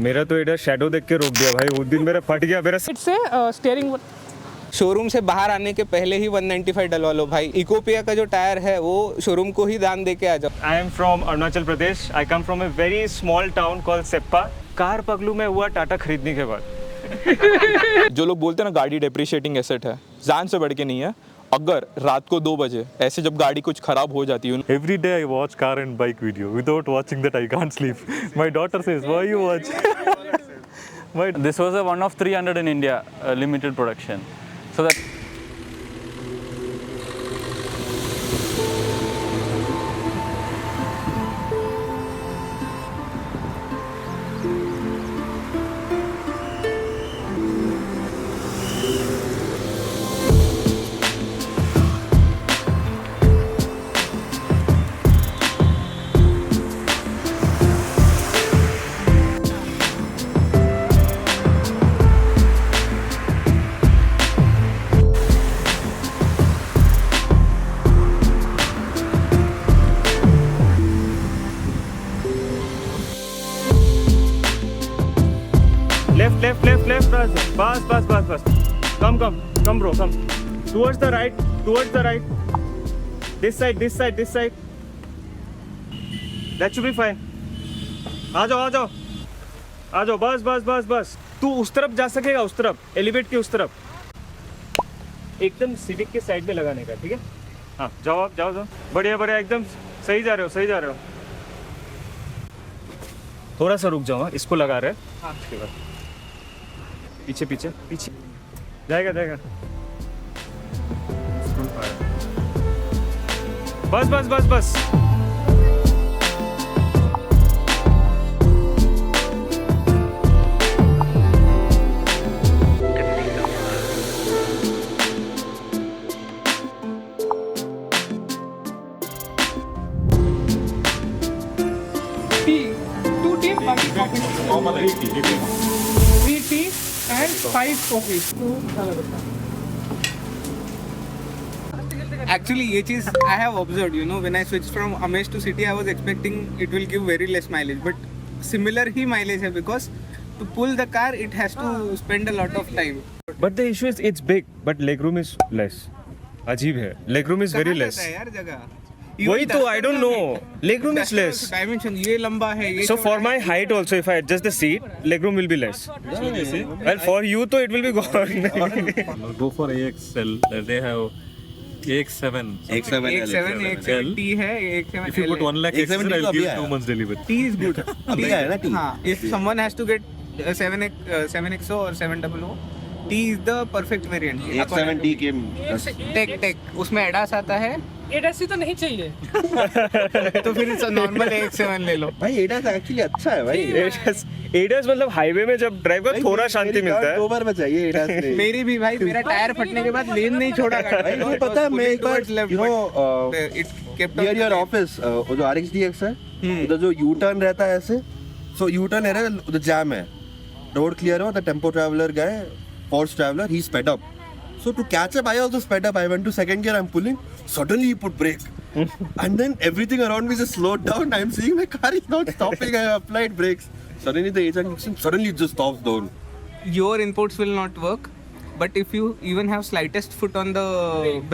मेरा तो इधर शैडो देख के रोक दिया भाई, उस दिन मेरा फट गया मेरा। से स्टीयरिंग शोरूम से बाहर आने के पहले ही 195 डलवा लो भाई। इकोपिया का जो टायर है वो शोरूम को ही दान दे के आ जाओ। I am from Arunachal Pradesh. I come from a very small town called Seppa. Car पगलू में हुआ टाटा खरीदने के बाद। जो लोग बोलते हैं ना गाड़ी डेप्रिशिएटिंग एसेट है, जान से बढ़ के नहीं है। अगर रात को 2 बजे ऐसे जब गाड़ी कुछ खराब हो जाती है, Every day I watch car and bike video. Without watching that, I can't sleep. My daughter says, "Why you watch?" This was a one of 300 in India, limited production. So that Left. Bas. Come, bro, come. Towards the right. This side. That should be fine. आ जाओ, बस. तू उस तरफ जा सकेगा, उस तरफ, elevate के उस तरफ। एकदम सिविक के साइड में लगाने का, ठीक है? हाँ, जाओ आप, जाओ. बढ़िया, एकदम सही जा रहे हो. थोड़ा सा रुक जाओ, इसको लगा रहे हैं। हाँ, उसके बाद पीछे जाएगा। बस। Two tea, बाकी coffee. 3 tea and 5 coffee. Actually, ये चीज I have observed, you know, when I switched from Amesh to City, I was expecting it will give very less mileage, but similar he mileage है because to pull the car it has to spend a lot of time. But the issue is it's big, but legroom is less. अजीब है, legroom is very less. कहाँ जाता है यार जगह? वही तो I don't know. Legroom is less. Dimension ये लंबा है, ये So for my height also, if I adjust the seat, legroom will be less. Well, for you, तो it will be gone. Go for AXL. They have AX7. AX7 T है, AX7 If you put 1 lakh extra, I'll give 2 months delivery. T is good. अभी आया ना T. हाँ, if someone has to get 7XO or 700, T is the perfect variant. X7T के take उसमें ADAS आता है। ADAS तो नहीं चाहिए। तो फिर नॉर्मल AX7 ले लो। भाई एडास एक्चुअली अच्छा है भाई। एडास मतलब हाईवे में जब ड्राइव कर थोड़ा शांति मिलता है। 2 बार में चाहिए एडास ने। मेरी भी भाई, मेरा टायर फटने के बाद लेन नहीं छोड़ा गाड़ी। भाई पता है मैं एक बार नियर योर ऑफिस वो जो RXDX है उधर जो यू टर्न रहता है ऐसे, सो यू टर्न है उधर जैम है, रोड क्लियर हो, द टेम्पो ट्रैवलर गए, Force traveler, he sped up. So to catch up, I also sped up. I went to second gear, I'm pulling. Suddenly he put brake. And then everything around me just slowed down. I'm seeing my car is not stopping. I have applied brakes. Suddenly the suddenly it just stops down. Your inputs will not work. But if you even have slightest foot on the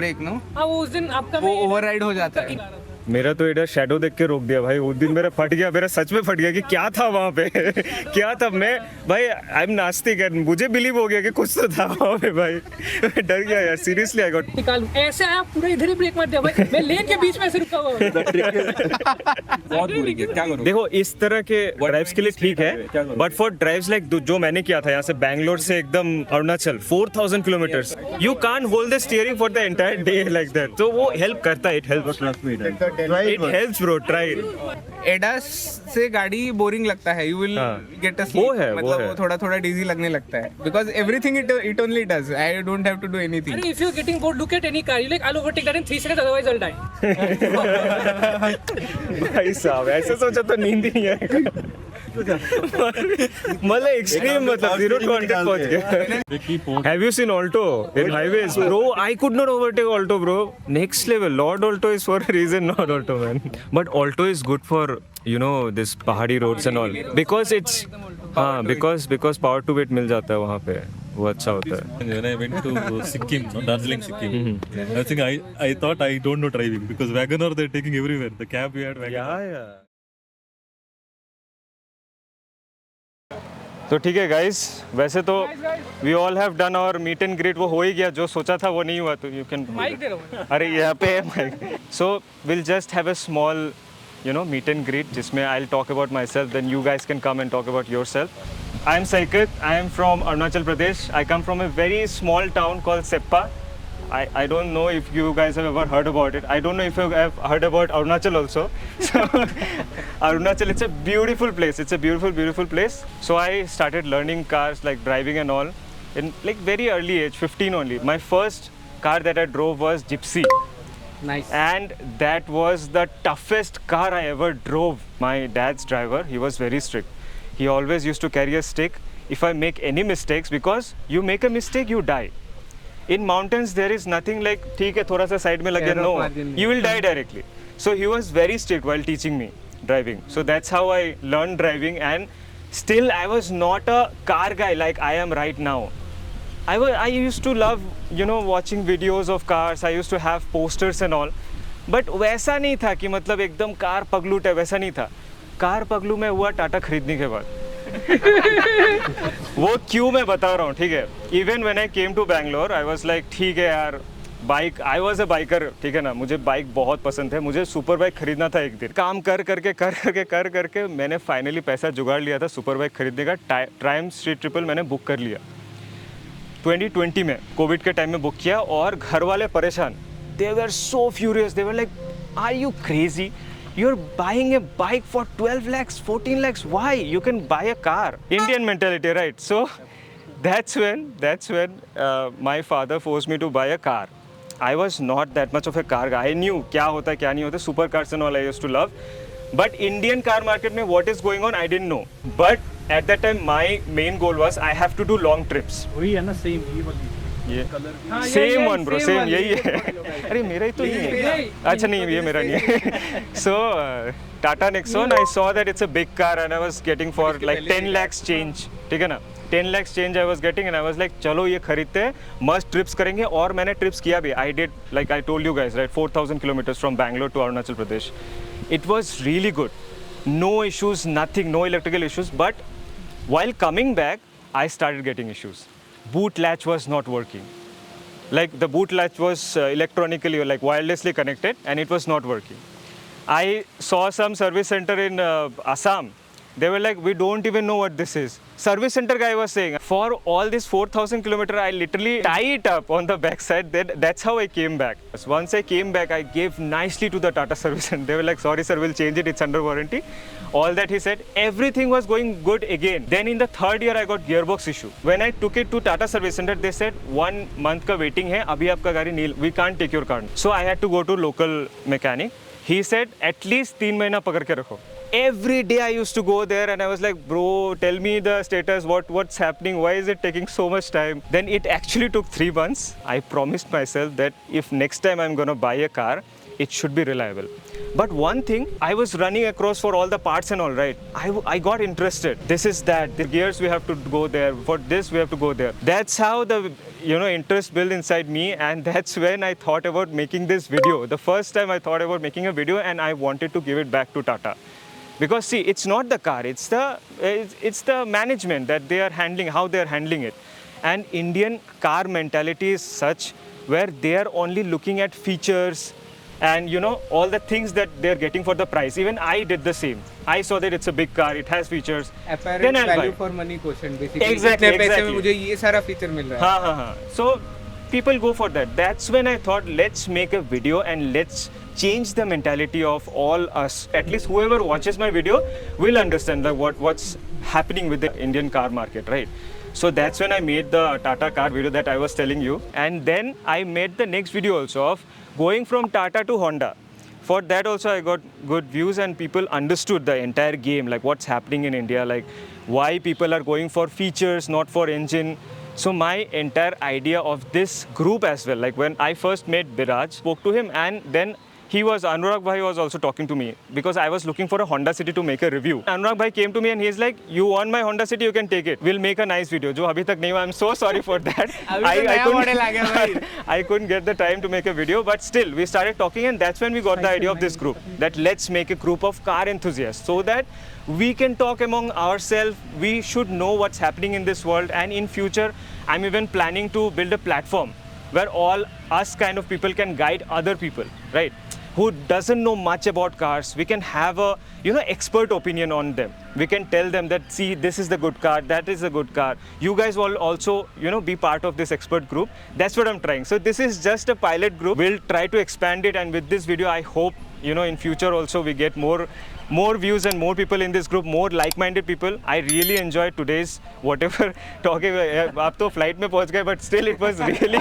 brake, no? हाँ, वो उस दिन आपका वो override हो जाता है। मेरा तो इधर शैडो देख के रोक दिया भाई, उस दिन मेरा फट गया, मेरा सच में फट गया कि क्या था वहाँ पे। क्या था, मैं भाई आई एम नास्तिक है, मुझे बिलीव हो गया कि कुछ तो था वहाँ पे भाई। मैं डर गया यार, सीरियसली आई गॉट। निकालूं ऐसे आया पूरा इधर ही ब्रेक मार दिया भाई, मैं लेन के बीच में से रुका हुआ हूँ। बहुत बुरी है, क्या करूँ? देखो इस तरह के ड्राइव्स के लिए ठीक है, बट फॉर ड्राइव्स लाइक जो मैंने किया था यहाँ से बैंगलोर से एकदम Arunachal 4000 kilometres, you can't hold the steering for the entire day like that. तो वो हेल्प करता है, it helps. It helps bro, try it. ADAS से गाड़ी बोरिंग लगता है, यू विल गेट अ वो है, मतलब वो थोड़ा डीजी लगने लगता है, because everything it only does, I don't have to do anything. अरे if you're getting bored, look at any car. You like, I'll overtake that in 3 seconds, otherwise I'll die. भाई साहब ऐसे सोचा तो नींद ही नहीं आएगा। मतलब एक्सट्रीम, मतलब 0 to 100 पहुंच गया। Have you seen Alto in highways, bro? I could not overtake Alto, bro. Next level. Lord Alto is for a reason, not Alto, man. But Alto is good for, you know, this pahadi roads and all, because it's हाँ because power to wait मिल जाता है वहाँ पे, वो अच्छा होता है. When I went to Sikkim, no, Darjeeling, Sikkim, I think I thought I don't know driving because Wagoner they're taking everywhere. The cab we had Wagoner. तो ठीक है गाइस, वैसे तो we all have done our meet and greet. वो हो ही गया, जो सोचा था वो नहीं हुआ. तो यू कैन माइक दे रहा हूँ. अरे यहाँ पे है Mike. So will just have a small meet and greet जिसमें I'll talk about myself, then you guys can come and talk about yourself. I am Saikit. I am from Arunachal Pradesh. I come from a very small town called Seppa. I don't know if you guys have ever heard about it. I don't know if you have heard about Arunachal also. So Arunachal, it's a beautiful place. It's a beautiful place. So I started learning cars, like driving and all, in like very early age, 15 only. My first car that I drove was Gypsy. Nice. And that was the toughest car I ever drove. My dad's driver, he was very strict. He always used to carry a stick if I make any mistakes, because you make a mistake, you die. In mountains, there is nothing like, ठीक है थोड़ा सा side में लग गया, no, you will die directly. So he was very strict while teaching me driving. So that's how I learned driving, and still I was not a car guy like I am right now. I used to love, watching videos of cars. I used to have posters and all. But वैसा नहीं था कि मतलब एकदम car पगलू है, वैसा नहीं था. कार पगलू में हुआ टाटा खरीदने के बाद. वो क्यों मैं बता रहा हूँ, ठीक है. Even when I came to Bangalore, I was like ठीक है यार, bike, I was a biker, ठीक है ना. मुझे बाइक बहुत पसंद है. मुझे सुपर बाइक खरीदना था एक दिन. काम कर करके मैंने फाइनली पैसा जुगाड़ लिया था सुपर बाइक खरीदने का. ट्रायम्फ स्ट्रीट ट्रिपल मैंने बुक कर लिया 2020 में, कोविड के टाइम में बुक किया. और घर वाले परेशान, they were so furious. They were like, are you crazy, you are buying a bike for 12 lakhs 14 lakhs, why, you can buy a car. Indian mentality, right. So that's when my father forced me to buy a car. I was not that much of a car guy. I knew क्या होता है क्या नहीं होता. Super cars and all I used to love. But Indian car market में what is going on, I didn't know. But at that time my main goal was I have to do long trips. वही है ना, same ये वाली. ये हाँ, same one bro, same वाली, यही है. अरे मेरा ही तो नहीं है. अच्छा नहीं, ये मेरा नहीं है. So Tata Nexon, I saw that it's a big car and I was getting for like 10 lakhs change, ठीक है ना. 10 lakhs change I was getting and I was like चलो ये खरीदते हैं, मस्त ट्रिप्स करेंगे. और मैंने ट्रिप्स किया भी. I did, like I told you guys, right, 4,000 kilometers from Bangalore to Arunachal Pradesh. It was really good. No issues, nothing, no electrical issues. But while coming back, I started getting issues. Boot latch was not working. Like the boot latch was electronically, like wirelessly connected, and it was not working. I saw some service center in Assam. They were like, we don't even know what this is. Service center guy was saying, for all this 4,000 kilometer, I literally tie it up on the backside. That's how I came back. Once I came back, I gave nicely to the Tata service center. They were like, sorry sir, we'll change it. It's under warranty. All that he said, everything was going good again. Then in the third year, I got gearbox issue. When I took it to Tata service center, they said 1 month का waiting है. अभी आपका गाड़ी नहीं, we can't take your car. So I had to go to local mechanic. He said, at least 3 महीना पकड़ के रखो. Every day I used to go there and I was like, bro, tell me the status, what's happening, why is it taking so much time? Then it actually took 3 months. I promised myself that if next time I'm gonna buy a car, it should be reliable. But one thing, I was running across for all the parts and all, right? I got interested. This is that. The gears, we have to go there. For this, we have to go there. That's how the interest built inside me, and that's when I thought about making this video. The first time I thought about making a video, and I wanted to give it back to Tata. Because see, it's not the car, it's the management that they are handling, how they are handling it. And Indian car mentality is such where they are only looking at features and all the things that they are getting for the price. Even I did the same. I saw that it's a big car, it has features. Apparent then I'll value buy. for money question basically. Exactly, इतने पैसे में exactly. मुझे ये सारा feature मिल रहा है. हाँ. So people go for that. That's when I thought, let's make a video and let's change the mentality of all us. At least whoever watches my video will understand what's happening with the Indian car market, right? So that's when I made the Tata car video that I was telling you. And then I made the next video also of going from Tata to Honda. For that also I got good views and people understood the entire game, like what's happening in India, like why people are going for features, not for engine. So my entire idea of this group as well, like when I first met Biraj, spoke to him, and then Anurag Bhai was also talking to me because I was looking for a Honda City to make a review. Anurag Bhai came to me and he's like, you want my Honda City, you can take it. We'll make a nice video. जो अभी तक नहीं हुआ. I'm so sorry for that. I couldn't get the time to make a video, but still we started talking, and that's when we got the idea of this group. That let's make a group of car enthusiasts so that we can talk among ourselves. We should know what's happening in this world, and in future, I'm even planning to build a platform where all us kind of people can guide other people, right? Who doesn't know much about cars. We can have a expert opinion on them. We can tell them that, see, this is the good car, that is a good car. You guys will also be part of this expert group. That's what I'm trying. So this is just a pilot group. We'll try to expand it, and with this video I hope in future also we get more views and more people in this group, more like-minded people. I really enjoyed today's whatever talking. आप तो flight में पहुंच गए, but still it was really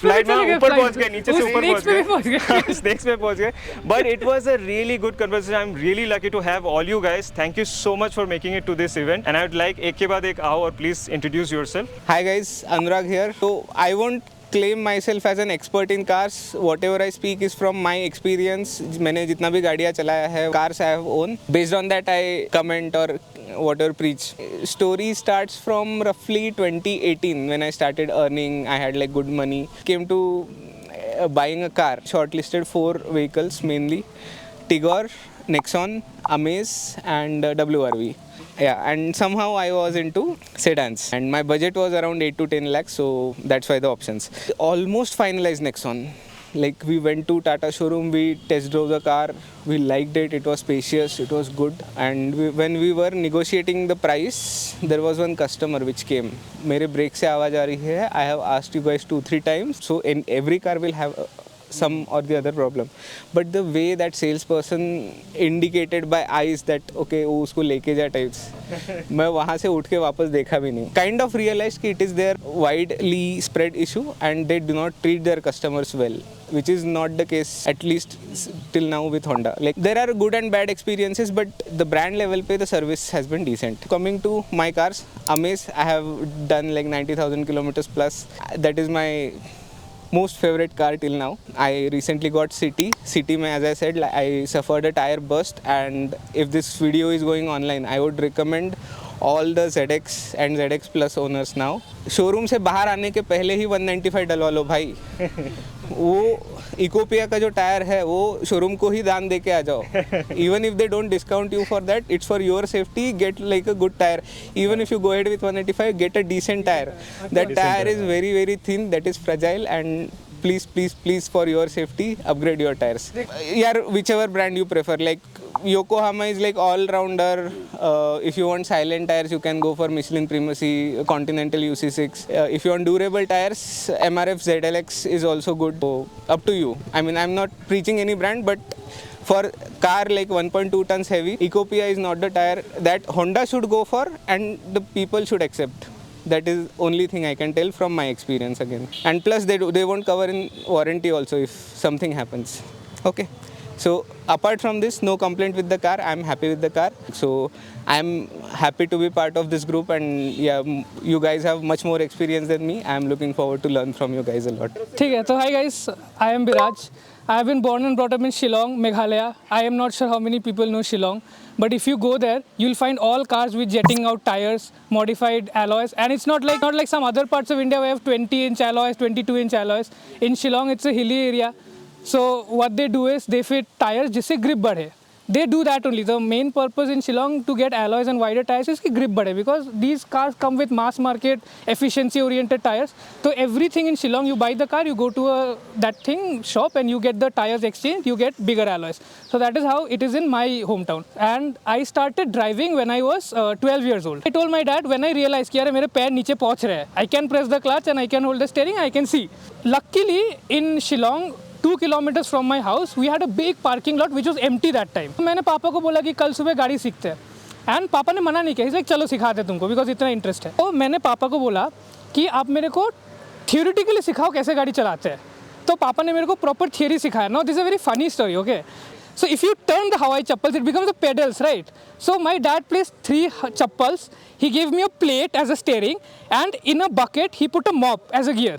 flight में ऊपर पहुंच गए, नीचे से ऊपर पहुंच गए, snakes में पहुंच गए. But it was a really good conversation. I'm really lucky to have all you guys. Thank you so much for making it to this event. And I would like एक के बाद एक आओ और please introduce yourself. Hi guys, Anurag here. So I won't claim myself as an expert in cars. Whatever I speak is from my experience. मैंने जितना भी गाड़ियाँ चलाया है, cars I have owned. Based on that I comment or whatever preach. Story starts from roughly 2018 when I started earning. I had like good money. Came to buying a car. Shortlisted 4 vehicles mainly: Tigor, Nexon, Amaze, and WRV. Yeah, and somehow I was into sedans, and my budget was around 8 to 10 lakhs, so that's why the options. Almost finalized Nexon. Like we went to Tata showroom, we test drove the car, we liked it, it was spacious, it was good. And when we were negotiating the price, there was one customer which came. मेरे brake से आवाज आ रही है. I have asked you guys 2-3 times, so in every car will have some or the other problem, but the way that salesperson indicated by eyes that okay वो उसको लेके जा types, मैं वहाँ से उठ के वापस देखा भी नहीं. Kind of realized कि it is their widely spread issue and they do not treat their customers well, which is not the case at least till now with Honda. Like there are good and bad experiences, but the brand level पे the service has been decent. Coming to my cars, Amaze, I have done like 90,000 kilometers plus. That is my most favorite car till now. I recently got City. City में, as I said, I suffered a tire burst, and if this video is going online, I would recommend all the ZX and ZX Plus owners now. Showroom से बाहर आने के पहले ही 195 डलवा लो भाई. वो इकोपिया का जो टायर है वो शोरूम को ही दान दे के आ जाओ. Even if they don't discount you for that, it's for your safety. Get like a good tire. Even if you go ahead with 185, get a decent tire. That tire is very very thin, that is fragile, and please for your safety upgrade your tires. Yeah, whichever brand you prefer. Like Yokohama is like all rounder. If you want silent tires, you can go for Michelin Primacy, Continental UC6. If you want durable tires, MRF ZLX is also good. So up to you. I mean, I'm not preaching any brand, but for car like 1.2 tons heavy, Ecopia is not the tire that Honda should go for and the people should accept. That is only thing I can tell from my experience again. And plus they won't cover in warranty also if something happens. Okay. So apart from this, no complaint with the car. I'm happy with the car. So I'm happy to be part of this group, and yeah, you guys have much more experience than me. I'm looking forward to learn from you guys a lot. ठीक है. So hi guys, I am Biraj. I have been born and brought up in Shillong, Meghalaya. I am not sure how many people know Shillong, but if you go there, you'll find all cars with jetting out tires, modified alloys, and it's not like some other parts of India where you have 20-inch alloys, 22-inch alloys. In Shillong, it's a hilly area. So what they do is they fit tires जिससे grip बढ़े. They do that only. The main purpose in Shillong to get alloys and wider tires is कि grip बढ़े, because these cars come with mass market efficiency oriented tires. So everything in Shillong, you buy the car, you go to that thing shop and you get the tires exchanged, you get bigger alloys. So that is how it is in my hometown. And I started driving when I was 12 years old. I told my dad when I realized कि यार मेरे पैर नीचे पहुंच रहे हैं, I can press the clutch and I can hold the steering, I can see. Luckily in Shillong, 2 kilometers from my house, we had a big parking lot which was empty that time. मैंने पापा को बोला कि कल सुबह गाड़ी सीखते हैं, एंड पापा ने मना नहीं किया. लाइक चलो सिखाते तुमको, बिकॉज इतना इंटरेस्ट है. तो मैंने पापा को बोला कि आप मेरे को थियोरेटिकली सिखाओ कैसे गाड़ी चलाते हैं. तो पापा ने मेरे को प्रॉपर थियरी सिखाया. Now this is a very funny story. Okay, so if you turn the Hawaii chappals, it becomes the pedals, right? So my dad placed 3 chappals. He gave me a plate as a steering, and in a bucket he put a mop as a gear.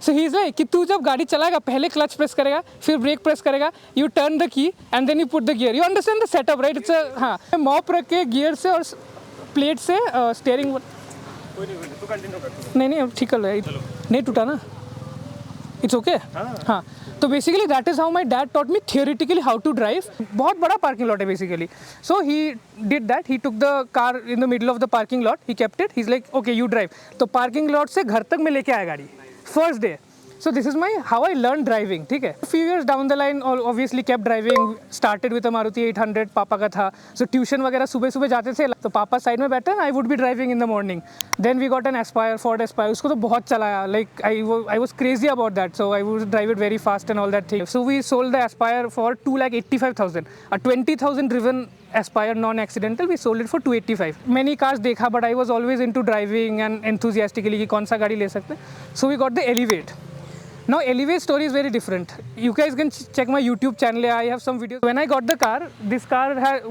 So he's like कि तू जब गाड़ी चलाएगा पहले clutch press करेगा फिर break press करेगा, you turn the key and then you put the gear. You understand the setup, right? It's a हाँ मॉप रख के गियर से और प्लेट से स्टीयरिंग नहीं अब ठीक है नहीं टूटा ना, इट्स ओके हाँ. तो basically that is how my dad taught me theoretically how to drive. बहुत बड़ा पार्किंग लॉट है basically. So he did that, he took the car in the middle of the parking lot, he kept it, he is like okay you drive. तो parking lot से घर तक मैं लेके आया गाड़ी first day. So this is how I learned driving, ठीक है. Few years down the line, obviously kept driving. Started with a Maruti 800, पापा का था. So tuition वगैरह सुबह जाते थे. तो पापा साइड में बैठे, I would be driving in the morning. Then we got an Aspire, Ford Aspire. उसको तो बहुत चलाया. Like I was crazy about that. So I would drive it very fast and all that thing. So we sold the Aspire for 2,85,000. A 20,000 driven Aspire non-accidental, we sold it for 285. Many cars देखा, but I was always into driving and enthusiastically कि कौन सा गाड़ी ले सकते. So we got the Elevate. Now Elevate story is very different. You guys can check my YouTube channel. I have some videos. When I got the car, this car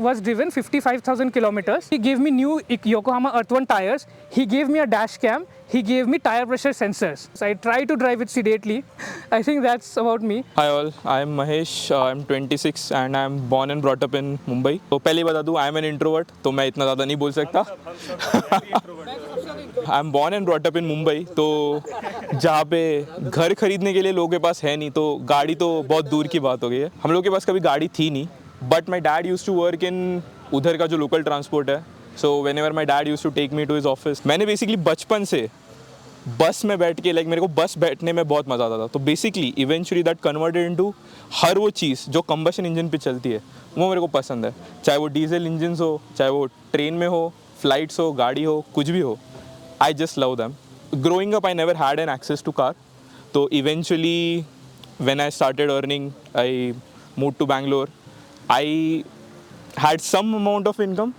was driven 55,000 kilometers. He gave me new Yokohama Earth-1 tires. He gave me a dash cam. He gave me tire pressure sensors. So I try to drive it sedately. I think that's about me. Hi all, I am Mahesh. I'm 26 and I am born and brought up in Mumbai. तो पहले बता दूँ, I am an introvert. तो मैं इतना ज़्यादा नहीं बोल सकता. I am born and brought up in Mumbai. तो जहाँ पे घर खरीदने के लिए लोगों के पास है नहीं, तो गाड़ी तो बहुत दूर की बात हो गई है. हम लोग के पास कभी गाड़ी थी नहीं. But my dad used to work in उधर का जो local transport है. So whenever my dad used to take me to his office, मैंने basically बचपन से बस में बैठ के मेरे को बस बैठने में बहुत मज़ा आता था. तो basically eventually that converted into हर वो चीज़ जो कंबशन इंजन पे चलती है वो मेरे को पसंद है. चाहे वो डीजल इंजन हो, चाहे वो ट्रेन में हो, फ्लाइट्स हो, गाड़ी हो, कुछ भी हो. I just love them. Growing up I never had an access to car. तो eventually when I started earning, I move to Bangalore. I had some amount of income.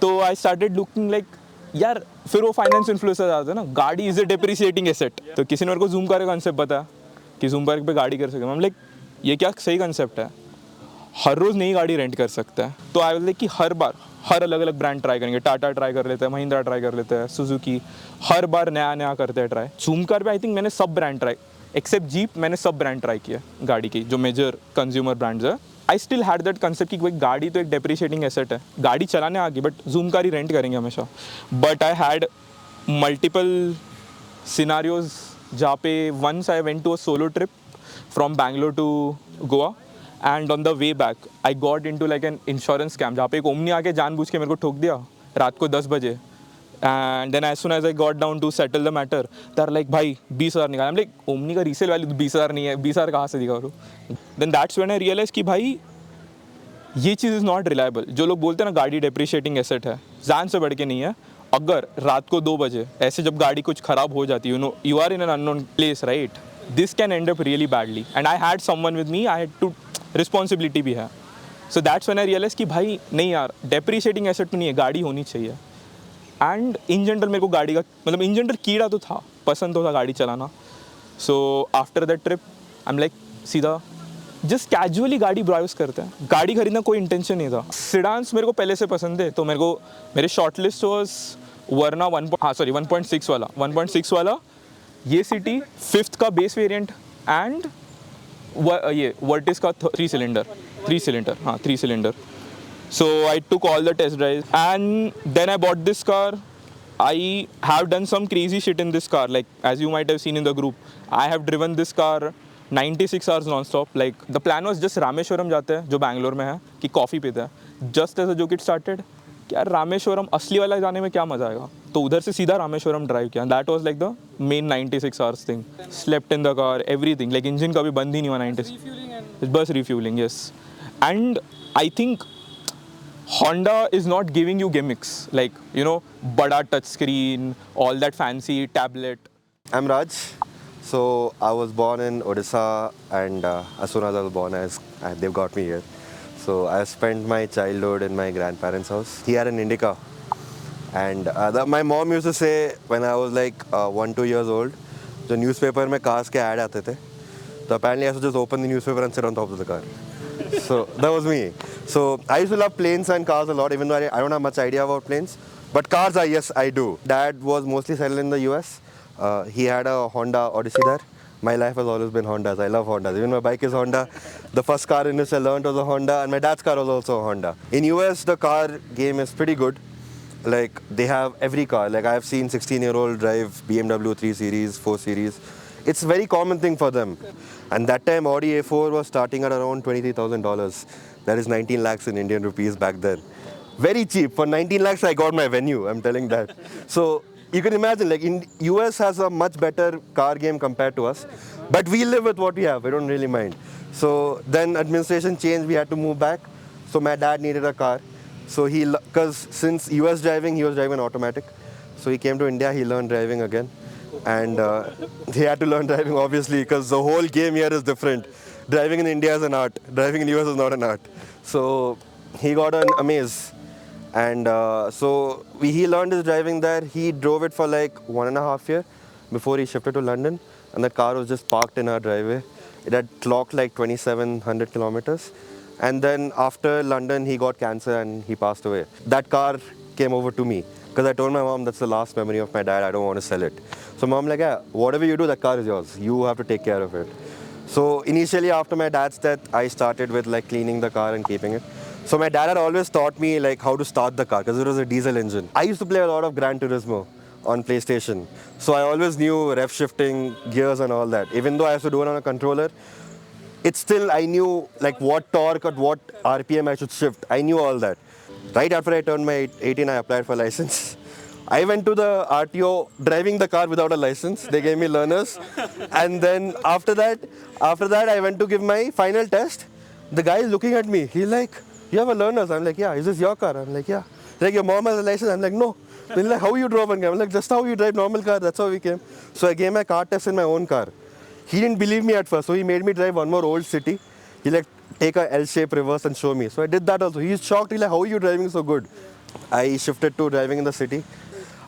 तो आई स्टार्टेड लुकिंग लाइक यार, फिर वो finance influencer आता है ना, गाड़ी is a depreciating asset. तो किसी ने मेरे को जूम कार का कंसेप्ट बताया कि जूम कार पे गाड़ी कर सकते हैं. लाइक ये क्या सही कंसेप्ट है, हर रोज़ नई गाड़ी रेंट कर सकता है. तो आई लाइक कि हर बार हर अलग अलग ब्रांड ट्राई करेंगे. टाटा ट्राई कर लेते हैं, महिंद्रा ट्राई कर लेते हैं, सुजुकी, हर बार नया करते हैं ट्राई. जूम कार पे आई थिंक मैंने सब ब्रांड ट्राई एक्सेप्ट जीप. मैंने सब ब्रांड ट्राई किया गाड़ी की जो मेजर कंज्यूमर ब्रांड्स है. I still had that concept कि भाई गाड़ी तो एक डेप्रिशिएटिंग एसेट है, गाड़ी चलाने आ गई बट जूम कार ही रेंट करेंगे हमेशा. But I had multiple scenarios जहाँ पे once I went to a solo trip from Bangalore to Goa and on the way back I got into like an insurance scam जहाँ पे एक ओमनी आके जानबूझ के मेरे को ठोक दिया रात को 10 बजे. And then as soon as I got down to settle the matter, they're like भाई 20,000 निकाला. लाइक ओमनी का रीसेल वैल्यू 20,000 नहीं है, 20,000 कहाँ से दिखा. Then that's when I realise कि भाई ये चीज़ इज़ नॉट रिलायबल. जो लोग बोलते हैं ना गाड़ी डेप्रिशिएटिंग एसेट है, जान से बढ़ के नहीं है. अगर रात को 2 बजे ऐसे जब गाड़ी कुछ ख़राब हो जाती है, you are in an unknown place, right, this can end up really badly. And I had someone with me, I had to responsibility भी है. So that's when I realise कि भाई नहीं यार, डेप्रिशिएटिंग एसेट तो नहीं है, गाड़ी होनी चाहिए. एंड इन जनरल मेरे को गाड़ी का मतलब इन जनरल कीड़ा तो था, पसंद तो था गाड़ी चलाना. So after that trip I am like सीधा जस्ट कैजुअली गाड़ी ब्राउज करते हैं. गाड़ी खरीदना कोई इंटेंशन नहीं था. सिडान्स मेरे को पहले से पसंद है, तो मेरे शॉर्ट लिस्ट वॉज वर्ना 1.6 वाला 1.6 वाला, ये सिटी 5th का बेस वेरिएंट एंड ये वर्टिस का 3 cylinder. So I took all the test drives and then I bought this car. I have done some crazy shit in this car, like as you might have seen in the group. I have driven this car 96 hours non-stop. Like the plan was just Rameswaram जाते हैं जो बैंगलोर में है कि coffee पीते हैं. Just as a joke it started कि यार रामेश्वरम असली वाला जाने में क्या मज़ा आएगा, तो उधर से सीधा रामेश्वरम ड्राइव किया. That was like the main 96 hours thing. Slept in the car, everything. Like engine कभी बंद ही नहीं हुआ 96. बस refueling, yes. And I think Honda is not giving you gimmicks like, you know, bada touch screen, all that fancy tablet. I'm Raj. So I was born in Odisha, and as soon as I was born, they've got me here. So I spent my childhood in my grandparents' house. He had an Indica, and my mom used to say when I was like 1-2 years old, the newspaper में cars के ad आते थे. So apparently I used to just open the newspaper and sit on top of the car. So that was me. So I used to love planes and cars a lot, even though I don't have much idea about planes. But cars, yes, I do. Dad was mostly settled in the US. He had a Honda Odyssey there. my life has always been Hondas. I love Hondas. Even my bike is Honda. The first car in which I learned was a Honda, and my dad's car was also a Honda. In US, the car game is pretty good. Like, they have every car. Like, I've seen 16-year-old drive BMW 3 Series, 4 Series. It's a very common thing for them. And that time, Audi A4 was starting at around $23,000. That is 19 lakhs in Indian rupees back then. Very cheap. For 19 lakhs, I got my Venue. I'm telling that. So you can imagine, like, in US has a much better car game compared to us. But we live with what we have. We don't really mind. So then administration changed. We had to move back. So my dad needed a car. So because since he was driving automatic. So he came to India. He learned driving again. And he had to learn driving, obviously, because the whole game here is different. Driving in India is an art. Driving in US is not an art. So he got an Amaze. And so he learned his driving there. He drove it for like 1.5 years before he shifted to London. And the car was just parked in our driveway. It had clocked like 2,700 kilometers. And then after London, he got cancer and he passed away. That car came over to me because I told my mom that's the last memory of my dad. I don't want to sell it. So mom like, yeah, whatever you do, that car is yours. You have to take care of it. So initially after my dad's death, I started with like cleaning the car and keeping it. So my dad had always taught me like how to start the car because it was a diesel engine. I used to play a lot of Gran Turismo on PlayStation. So I always knew rev shifting, gears and all that. Even though I used to do it on a controller, it's still, I knew like what torque at what RPM I should shift. I knew all that. Right after I turned my 18, I applied for license. I went to the RTO driving the car without a license. They gave me learners. And then after that, I went to give my final test. The guy is looking at me. He's like, you have a learners? I'm like, yeah. Is this your car? I'm like, yeah. He's like, your mom has a license? I'm like, no. He's like, how you drove one car? I'm like, just how you drive normal car. That's how we came. So I gave my car test in my own car. He didn't believe me at first. So he made me drive one more old city. He like, take a L-shape reverse and show me. So I did that also. He's shocked. He's like, how are you driving so good? I shifted to driving in the city.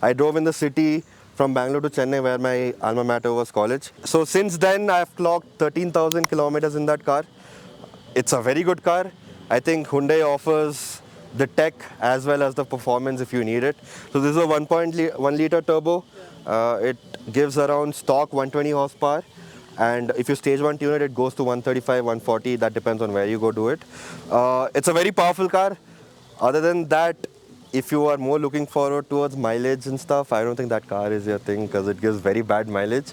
I drove in the city from Bangalore to Chennai where my alma mater was college. So since then I've clocked 13,000 kilometers in that car. It's a very good car. I think Hyundai offers the tech as well as the performance if you need it. So this is a 1.1 liter turbo. It gives around stock 120 horsepower. And if you stage 1 tune it, it goes to 135, 140. That depends on where you go do it. It's a very powerful car. Other than that, if you are more looking forward towards mileage and stuff, I don't think that car is your thing because it gives very bad mileage.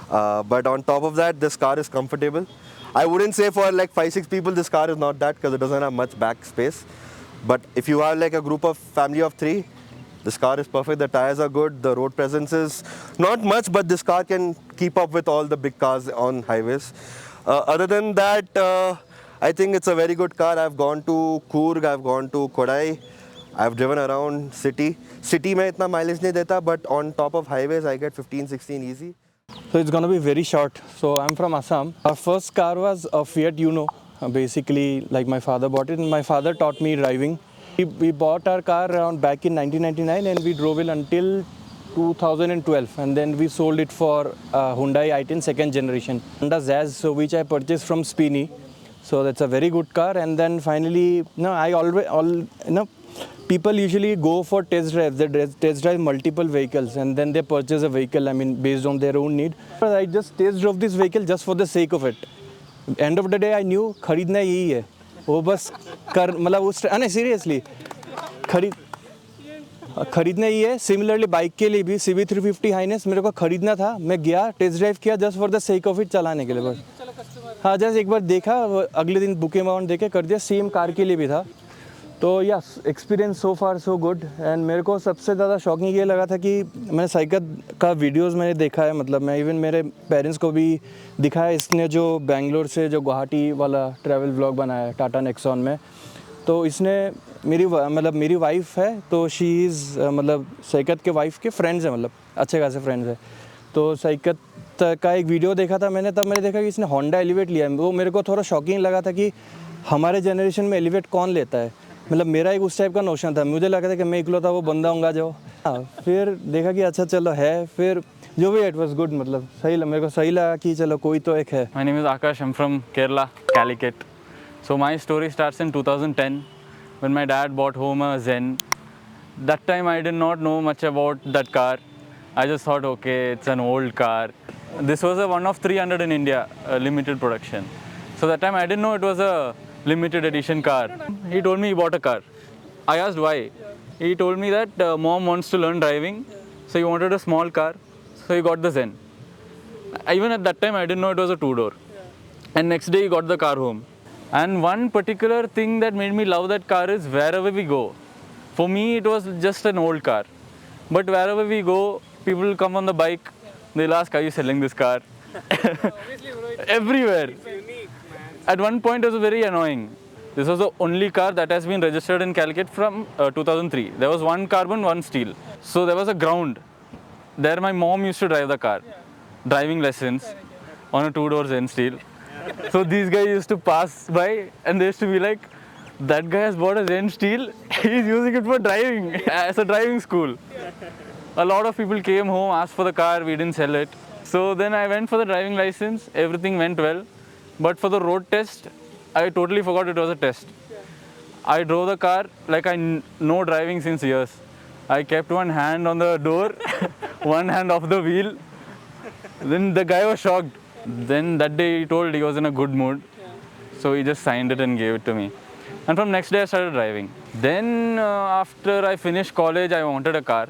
But on top of that, this car is comfortable. I wouldn't say for like 5-6 people, this car is not that because it doesn't have much back space. But if you are like a group of family of 3, this car is perfect. The tires are good. The road presence is not much, but this car can keep up with all the big cars on highways. Other than that, I think it's a very good car. I've gone to Coorg, I've gone to Kodai. I've driven around city. City mein itna mileage nahi deta, but on top of highways, I get 15-16 easy. So it's gonna be very short. So I'm from Assam. Our first car was a Fiat Uno. Basically, like my father bought it, and my father taught me driving. We bought our car around back in 1999, and we drove it until 2012, and then we sold it for Hyundai i10 second generation. Honda Jazz, so which I purchased from Spini. So that's a very good car. And then finally, people usually go for test drives. They test drive multiple vehicles and then they purchase a vehicle, I mean, based on their own need. But I just test drove this vehicle just for the sake of it. End of the day, I knew खरीदना यही है. वो बस कर मतलब उस नहीं seriously खरीदना ही है. Similarly बाइक के लिए भी CB350 हाइनेस मेरे को खरीदना था. मैं गया टेस्ट ड्राइव किया just for the sake of it चलाने के लिए बस. हाँ जस्ट एक बार देखा, अगले दिन बुक अमाउंट देके कर दिया. सेम कार के लिए भी था. तो yes experience so far so good. And मेरे को सबसे ज़्यादा शॉकिंग ये लगा था कि मैंने साइकिल का वीडियोस मैंने देखा है. मतलब मैं इवन मेरे पेरेंट्स को भी दिखाया. इसने जो बेंगलोर से जो गुवाहाटी वाला ट्रैवल व्लॉग बनाया है टाटा नेक्सॉन में, तो इसने मेरी वाइफ है तो शी इज़ मतलब साइकिल के वाइफ के फ्रेंड्स हैं, मतलब अच्छे खासे फ्रेंड्स हैं. तो साइकिल का एक वीडियो देखा था मैंने, तब मैंने देखा कि इसने होंडा एलिवेट लिया है. वो मेरे को थोड़ा शॉकिंग लगा था कि हमारे जनरेशन में एलिवेट कौन लेता है. मतलब मेरा एक उस टाइप का नोशन था. मुझे लगा था कि मैं इकलौता वो बंदा होऊंगा जो. हाँ फिर देखा कि अच्छा चलो है. फिर जो भी इट वाज गुड, मतलब सही मेरे को सही लगा कि चलो कोई तो एक है. My name is Akash. I'm from Kerala, Calicut. So my story starts in 2010 when my dad bought home a Zen. That time I did not know much about that car. I just thought, okay, it's an old car. this was a one of 300 in India, limited production. So that time I didn't know it was a limited edition car. He told me he bought a car. I asked why. He told me that mom wants to learn driving, so he wanted a small car, so he got the Zen. Even at that time I didn't know it was a two-door. And next day he got the car home. And one particular thing that made me love that car is wherever we go. For me it was just an old car. But wherever we go, people will come on the bike, they'll ask, are you selling this car? Everywhere. At one point it was very annoying. This was the only car that has been registered in Calicut from 2003. There was one carbon, one steel. So there was a ground. There my mom used to drive the car. Driving lessons on a two-door Zen steel. So these guys used to pass by and they used to be like, that guy has bought a Zen steel, he's using it for driving, as a driving school. A lot of people came home, asked for the car, we didn't sell it. So then I went for the driving license, everything went well. But for the road test, I totally forgot it was a test. I drove the car like I know driving since years. I kept one hand on the door, one hand off the wheel. Then the guy was shocked. Then that day he told he was in a good mood. So he just signed it and gave it to me. And from next day I started driving. Then after I finished college, I wanted a car.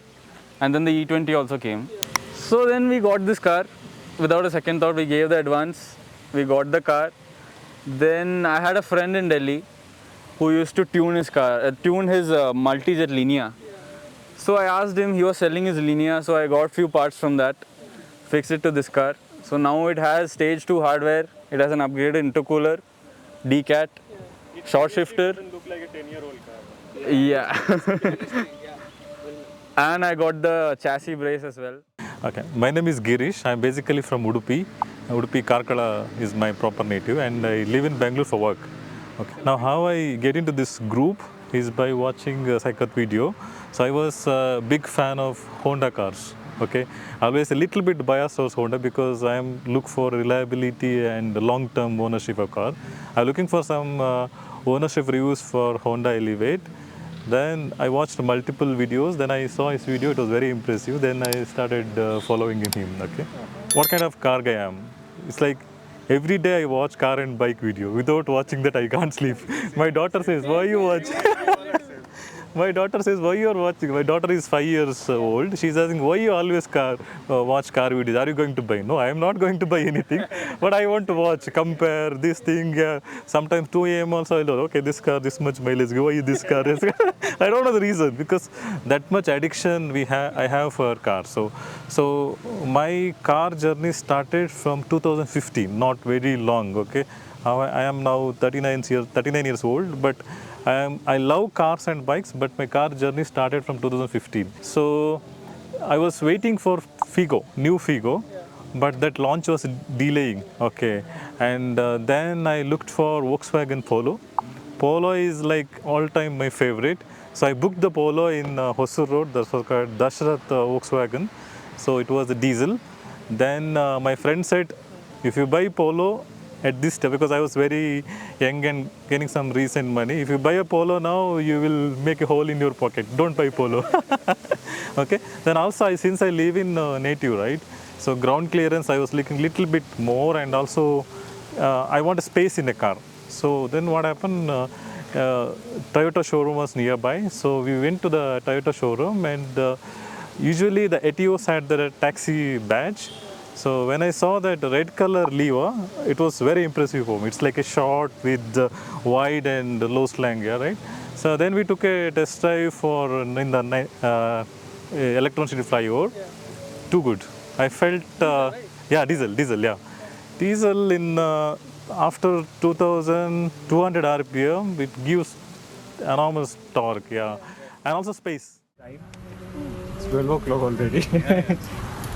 And then the E20 also came. So then we got this car. Without a second thought, we gave the advance. We got the car. Then I had a friend in Delhi who used to tune his car, tune his multi-jet Linea. So I asked him, he was selling his Linea, so I got few parts from that, fixed it to this car. So now it has stage 2 hardware, it has an upgraded intercooler, DCAT, short shifter. It doesn't look like a 10-year-old car. Yeah. And I got the chassis brace as well. Okay, my name is Girish. I'm basically from Udupi. Udupi Karkala is my proper native, and I live in Bangalore for work. Okay. Now, how I get into this group is by watching a Saikat video. So I was a big fan of Honda cars. Okay, always a little bit biased towards Honda because I am look for reliability and long-term ownership of car. I'm looking for some ownership reviews for Honda Elevate. Then I watched multiple videos. Then I saw his video. It was very impressive. Then I started following him. Okay, what kind of car guy I am? It's like every day I watch car and bike video. Without watching that, I can't sleep. My daughter says, "Why you watch?" My daughter says, "Why you are watching?" My daughter is 5 years old. She's asking, "Why you always watch car videos? Are you going to buy?" No, I am not going to buy anything. But I want to watch, compare this thing. Sometimes 2 a.m. also I know, okay, this car, this much mileage. Why this car? I don't know the reason because that much addiction I have for cars. So my car journey started from 2015, not very long. Okay, I am now 39 years old, but I love cars and bikes, but my car journey started from 2015. So I was waiting for Figo, new Figo, but that launch was delaying. Okay, and then I looked for Volkswagen Polo. Polo is like all-time my favorite. So I booked the Polo in Hosur Road. That was called Dashrath Volkswagen. So it was a diesel. Then my friend said, if you buy Polo at this time, because I was very young and getting some recent money, if you buy a Polo now, you will make a hole in your pocket. Don't buy Polo. Okay. Then also, since I live in native, right? So ground clearance, I was looking little bit more, and also I want a space in a car. So then what happened? Toyota showroom was nearby. So we went to the Toyota showroom, and usually the Etios had the taxi badge. So when I saw that red color Levo, it was very impressive for me. It's like a short with wide and low slang, yeah, right? So then we took a test drive in the Electron City flyover. Yeah. Too good. I felt, yeah, diesel, yeah. Diesel in after 2,200 RPM, it gives enormous torque, yeah, and also space. It's 12 o'clock already.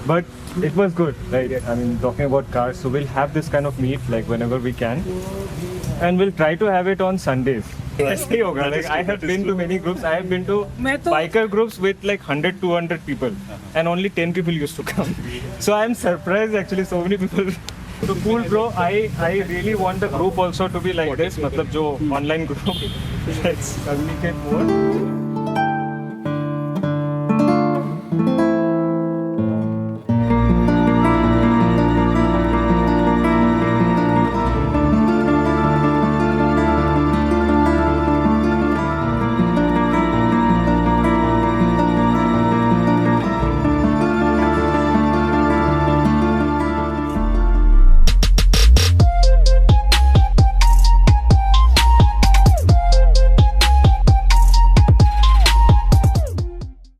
But it was good, right? I mean, talking about cars, so we'll have this kind of meet like whenever we can, and we'll try to have it on Sundays. Like, I have been to many groups. I have been to biker groups with like 100, 200 people, and only 10 people used to come. So I'm surprised actually so many people. So cool, bro. I really want the group also to be like this. Matlab jo online group. Let's communicate more.